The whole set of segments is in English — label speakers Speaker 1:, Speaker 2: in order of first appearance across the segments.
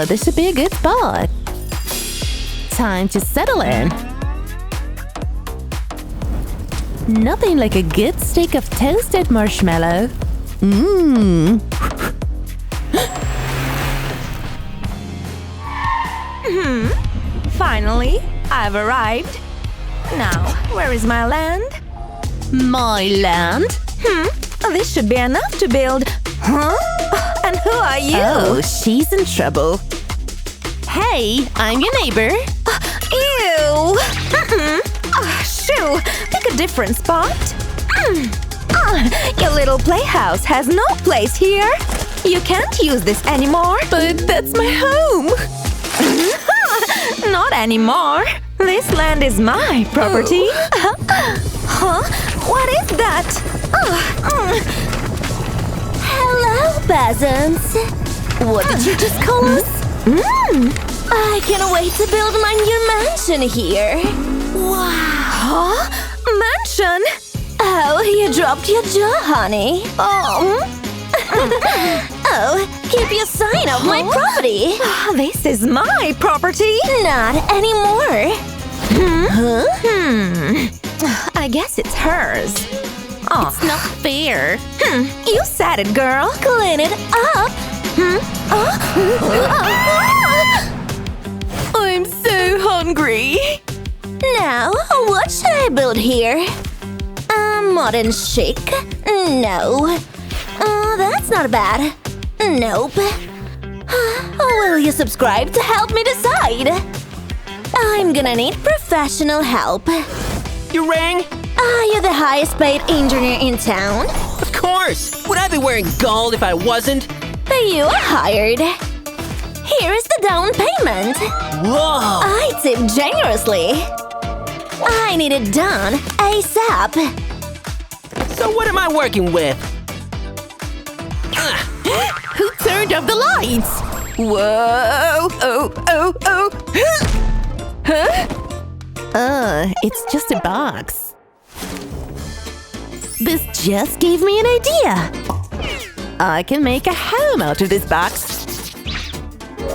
Speaker 1: this should be a good spot. Time to settle in. Nothing like a good stick of toasted marshmallow. Mmm.
Speaker 2: Finally, I've arrived. Now, where is my land?
Speaker 1: My land?
Speaker 2: This should be enough to build. Huh? And who are you?
Speaker 1: Oh, she's in trouble. Hey, I'm your neighbor.
Speaker 2: Ew! Shoo! Pick a different spot. Your little playhouse has no place here. You can't use this anymore.
Speaker 1: But that's my home.
Speaker 2: Not anymore. This land is my property. Huh? What is that?
Speaker 3: Hello, peasants.
Speaker 1: What did you just call us?
Speaker 3: I can't wait to build my new mansion here. Wow.
Speaker 2: Huh? Mansion?
Speaker 3: Oh, you dropped your jaw, honey. Oh, keep your sign off my property.
Speaker 2: This is my property.
Speaker 3: Not anymore.
Speaker 2: I guess it's hers. Oh,
Speaker 1: It's not fair.
Speaker 2: you said it, girl.
Speaker 3: Clean it up.
Speaker 1: I'm so hungry.
Speaker 3: Now, what should I build here? Modern chic? No. That's not bad. Nope. Will you subscribe to help me decide? I'm gonna need professional help.
Speaker 4: You rang?
Speaker 3: Are you the highest paid engineer in town?
Speaker 4: Of course! Would I be wearing gold if I wasn't?
Speaker 3: You are hired. Here is the down payment.
Speaker 4: Whoa!
Speaker 3: I tip generously. I need it done ASAP.
Speaker 4: So what am I working with?
Speaker 1: Who turned off the lights? Whoa! Oh! Huh? It's just a box. This just gave me an idea. I can make a home out of this box.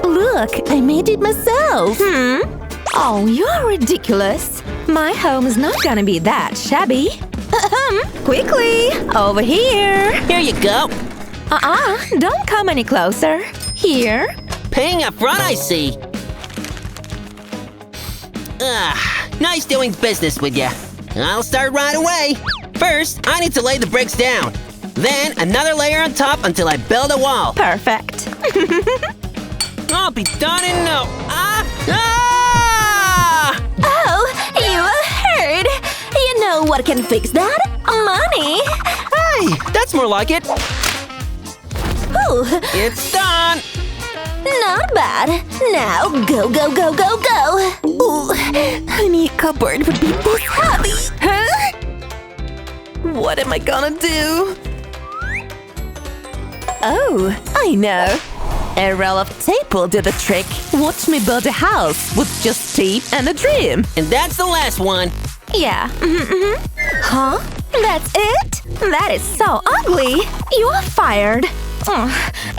Speaker 1: Look, I made it myself.
Speaker 2: Oh, you're ridiculous. My home is not gonna be that shabby. Quickly, over here.
Speaker 4: Here you go.
Speaker 2: Don't come any closer. Here.
Speaker 4: Paying up front, I see. Nice doing business with you. I'll start right away. First, I need to lay the bricks down. Then, another layer on top until I build a wall.
Speaker 2: Perfect.
Speaker 4: I'll be done in no…
Speaker 3: Oh, you heard. You know what can fix that? Money.
Speaker 4: Hey, that's more like it.
Speaker 3: Ooh,
Speaker 4: It's done.
Speaker 3: not bad. Now, go.
Speaker 1: Ooh, I knew a cupboard would be this heavy. Huh? What am I gonna do? Oh, I know. A roll of tape will do the trick. Watch me build a house with just tape and a dream.
Speaker 4: And that's the last one.
Speaker 2: Yeah. Huh? That's it? That is so ugly. You are fired.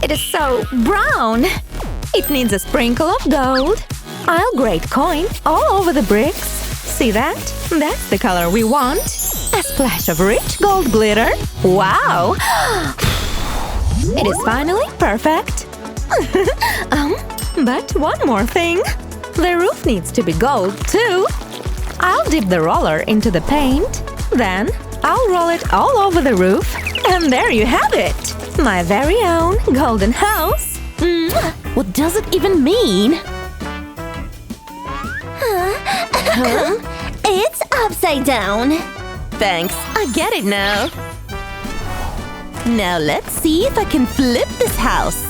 Speaker 2: It is so brown. It needs a sprinkle of gold. I'll grate coin all over the bricks. See that? That's the color we want. A splash of rich gold glitter. Wow! It is finally perfect. But one more thing. The roof needs to be gold too. I'll dip the roller into the paint. Then I'll roll it all over the roof. And there you have it. My very own golden house.
Speaker 1: What does it even mean?
Speaker 3: It's upside down.
Speaker 1: Thanks, I get it now. Now let's see if I can flip this house.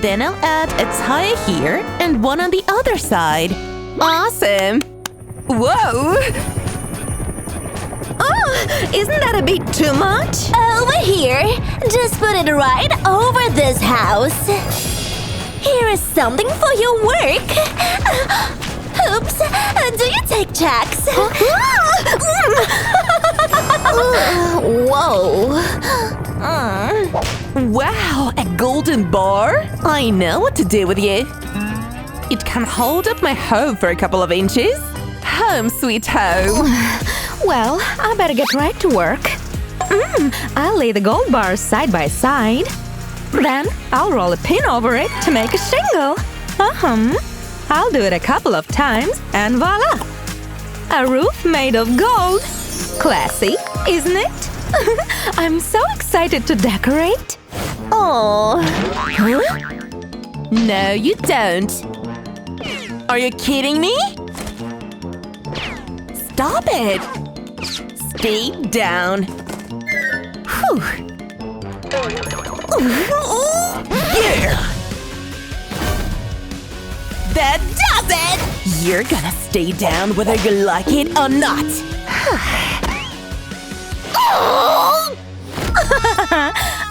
Speaker 1: Then I'll add a tire here and one on the other side. Awesome! Whoa!
Speaker 2: Isn't that a bit too much?
Speaker 3: Over here. Just put it right over this house. Here is something for your work. Oops. Do you take checks?
Speaker 1: Whoa! Wow, a golden bar? I know what to do with you. It can hold up my home for a couple of inches. Home sweet home.
Speaker 2: Well, I better get right to work. I'll lay the gold bars side by side. Then I'll roll a pin over it to make a shingle. I'll do it a couple of times and voila! A roof made of gold. Classy, isn't it? I'm so excited to decorate.
Speaker 1: Oh. Huh? No, you don't. Are you kidding me? Stop it! Stay down. Whew. Yeah. That does it! You're gonna stay down whether you like it or not.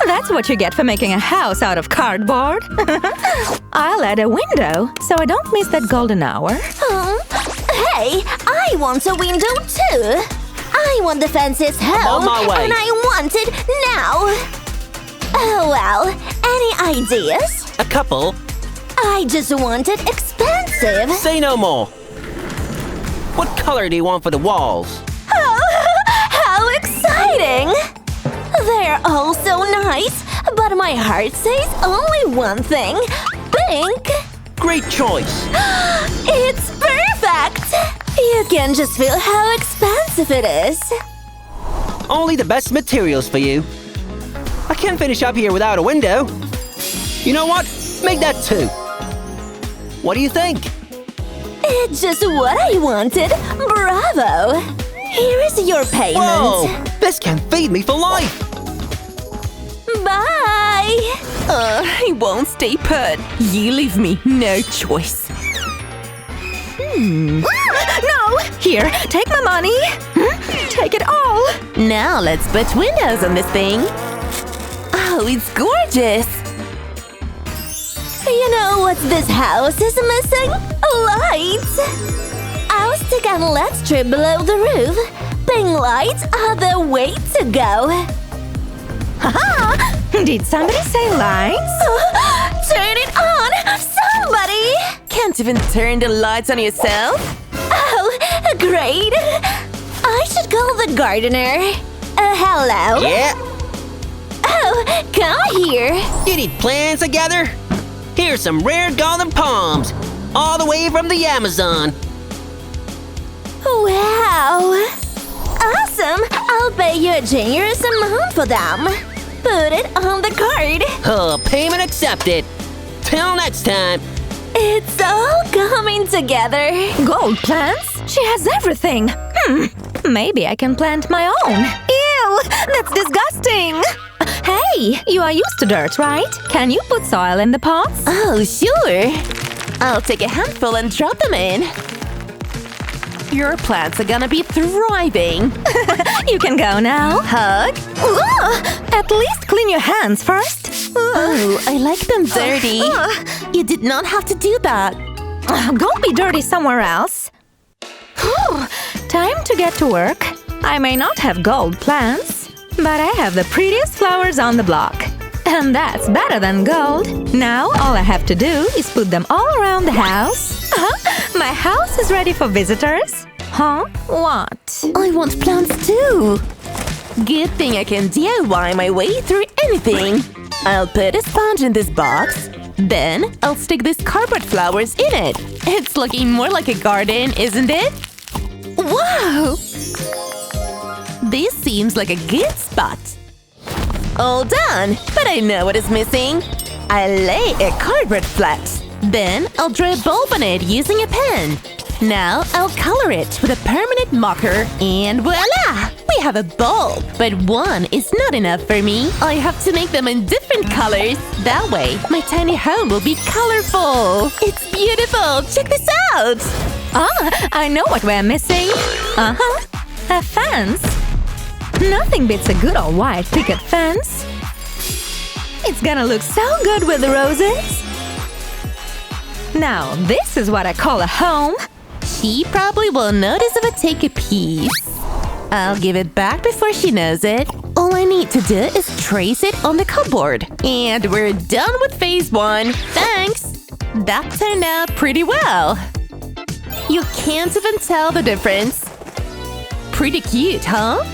Speaker 2: That's what you get for making a house out of cardboard. I'll add a window so I don't miss that golden hour.
Speaker 3: Hey, I want a window too. I want the fanciest home,
Speaker 4: on my way.
Speaker 3: and I want it now. Oh well, any ideas?
Speaker 4: A couple.
Speaker 3: I just want it expensive.
Speaker 4: Say no more. What color do you want for the walls?
Speaker 3: Oh, how exciting! They're all so nice, but my heart says only one thing. Pink!
Speaker 4: Great choice.
Speaker 3: It's perfect! You can just feel how expensive it is.
Speaker 4: Only the best materials for you. I can't finish up here without a window. You know what? Make that 2. What do you think?
Speaker 3: It's just what I wanted. Bravo! Here is your payment.
Speaker 4: Whoa! This can feed me for life.
Speaker 3: Bye!
Speaker 1: I won't stay put. You leave me no choice.
Speaker 2: No! Here, take my money. Take it all.
Speaker 1: Now let's put windows on this thing. Oh, it's gorgeous.
Speaker 3: You know what this house is missing? Lights! I'll stick a LED strip below the roof. Pink lights are the way to go.
Speaker 2: Haha! Did somebody say lights?
Speaker 3: Turn it on! Somebody!
Speaker 1: Can't even turn the lights on yourself?
Speaker 3: Oh, great! I should call the gardener. Hello?
Speaker 4: Yeah?
Speaker 3: Oh, come here.
Speaker 4: You need plans together? Here's some rare golden palms. All the way from the Amazon.
Speaker 3: Wow! Awesome! I'll pay you a generous amount for them. Put it on the card.
Speaker 4: Payment accepted. Till next time.
Speaker 3: It's all coming together.
Speaker 2: Gold plants? She has everything. Maybe I can plant my own. Ew! That's disgusting! Hey, you are used to dirt, right? Can you put soil in the pots?
Speaker 1: Oh, sure. I'll take a handful and drop them in. Your plants are gonna be thriving.
Speaker 2: You can go now.
Speaker 1: Hug?
Speaker 2: At least clean your hands first.
Speaker 1: Oh, I like them dirty. You did not have to do that.
Speaker 2: Go be dirty somewhere else. Time to get to work. I may not have gold plants, but I have the prettiest flowers on the block. And that's better than gold. Now all I have to do is put them all around the house. My house is ready for visitors. Huh? What?
Speaker 1: I want plants too. Good thing I can DIY my way through anything. I'll put a sponge in this box. Then I'll stick these cardboard flowers in it. It's looking more like a garden, isn't it? Wow! This seems like a good spot. All done, but I know what is missing. I lay a cardboard flat. Then I'll draw a bulb on it using a pen. Now I'll color it with a permanent marker, and voila! We have a bulb. But one is not enough for me. I have to make them in different colors. That way, my tiny home will be colorful. It's beautiful. Check this out.
Speaker 2: I know what we're missing. A fence. Nothing beats a good old white picket fence. It's gonna look so good with the roses. Now, this is what I call a home.
Speaker 1: She probably will notice if I take a piece. I'll give it back before she knows it. all I need to do is trace it on the cupboard. And we're done with phase 1. Thanks! That turned out pretty well. You can't even tell the difference. Pretty cute, huh?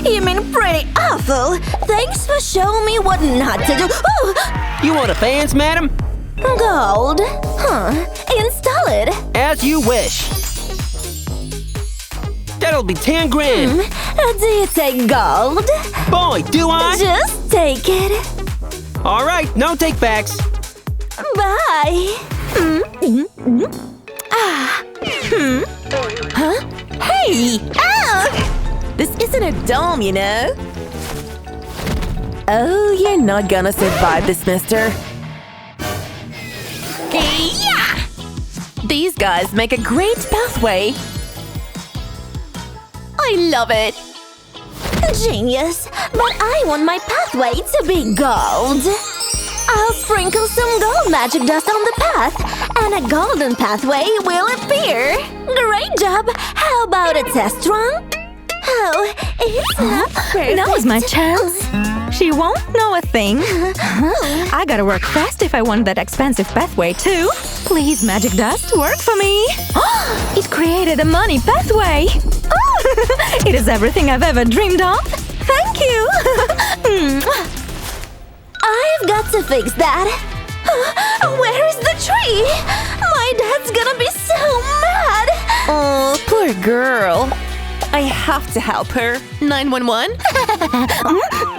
Speaker 3: You mean pretty awful. Thanks for showing me what not to do. Oh!
Speaker 4: You want a fans, madam?
Speaker 3: Gold. Huh. Install it.
Speaker 4: As you wish. That'll be 10 grand.
Speaker 3: Do you take gold?
Speaker 4: Boy, do I?
Speaker 3: Just take it.
Speaker 4: All right, no take-backs.
Speaker 3: Bye.
Speaker 1: Huh? Hey! Ah! This isn't a dome, you know. Oh, you're not gonna survive this, mister. Yeah! These guys make a great pathway. I love it.
Speaker 3: Genius. But I want my pathway to be gold. I'll sprinkle some gold magic dust on the path, and a golden pathway will appear. Great job. How about a test run? Oh, it's not perfect.
Speaker 2: Now's my chance. She won't know a thing. I gotta work fast if I want that expensive pathway too. Please, magic dust, work for me. It created a money pathway. It is everything I've ever dreamed of. Thank you.
Speaker 3: I've got to fix that. Where is the tree? My dad's gonna be so mad.
Speaker 1: Oh, poor girl. I have to help her. 911?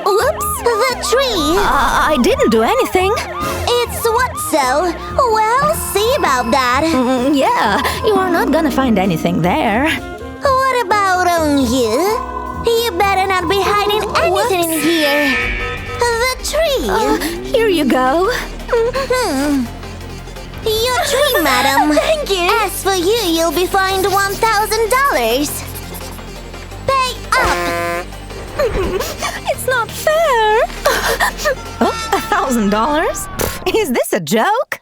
Speaker 3: Whoops, the tree.
Speaker 2: I didn't do anything.
Speaker 3: It's what so? Well, see about that.
Speaker 2: Yeah, you are not gonna find anything there.
Speaker 3: What about on you? You better not be hiding anything in here. The tree.
Speaker 2: Here you go.
Speaker 3: Your tree, madam.
Speaker 2: Thank you.
Speaker 3: As for you, you'll be fined $1,000. Pay up.
Speaker 2: It's not fair. $1,000? Is this a joke?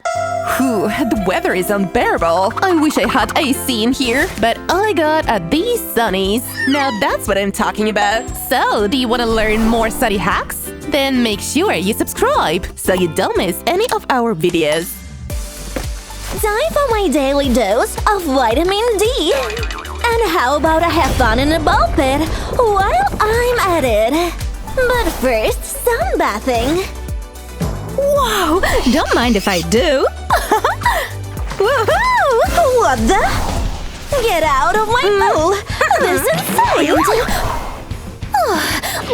Speaker 1: Whew, the weather is unbearable. I wish I had AC in here, but all I got are these sunnies. Now that's what I'm talking about. So, do you want to learn more study hacks? Then make sure you subscribe so you don't miss any of our videos.
Speaker 3: Time for my daily dose of vitamin D. And how about I have fun in a ball pit while I'm at it? But first, sunbathing.
Speaker 2: Wow, don't mind if I do.
Speaker 3: Woohoo! What the? Get out of my pool! This is insane!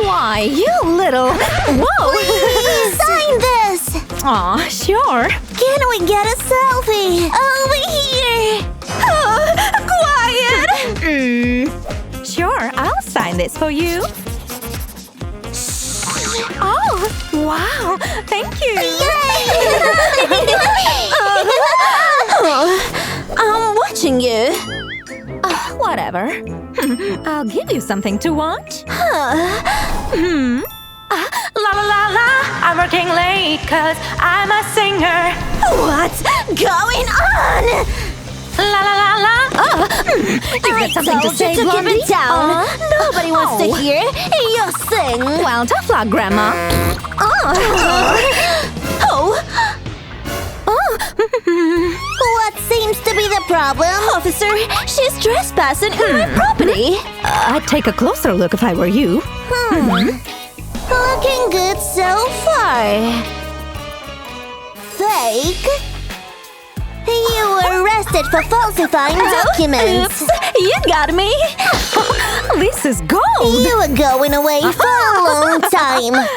Speaker 2: Why, you little… Whoa!
Speaker 3: Please sign this!
Speaker 2: Aw, sure.
Speaker 3: Can we get a selfie? Over here! Quiet!
Speaker 2: Sure, I'll sign this for you. Oh, wow, thank you.
Speaker 3: I'm watching you.
Speaker 2: Whatever. I'll give you something to watch. La la la la, I'm working late cause I'm a singer.
Speaker 3: What's going on?
Speaker 2: La la la la. You've got something to say,
Speaker 3: keep
Speaker 2: Blondie?
Speaker 3: it down. Nobody wants to hear you sing.
Speaker 2: Well, tough luck, Grandma.
Speaker 3: What seems to be the problem? Officer, she's trespassing on my property.
Speaker 2: I'd take a closer look if I were you.
Speaker 3: Looking good so far. Fake? You were arrested for falsifying documents.
Speaker 2: Oops, you got me. This is gold.
Speaker 3: You were going away for a long time.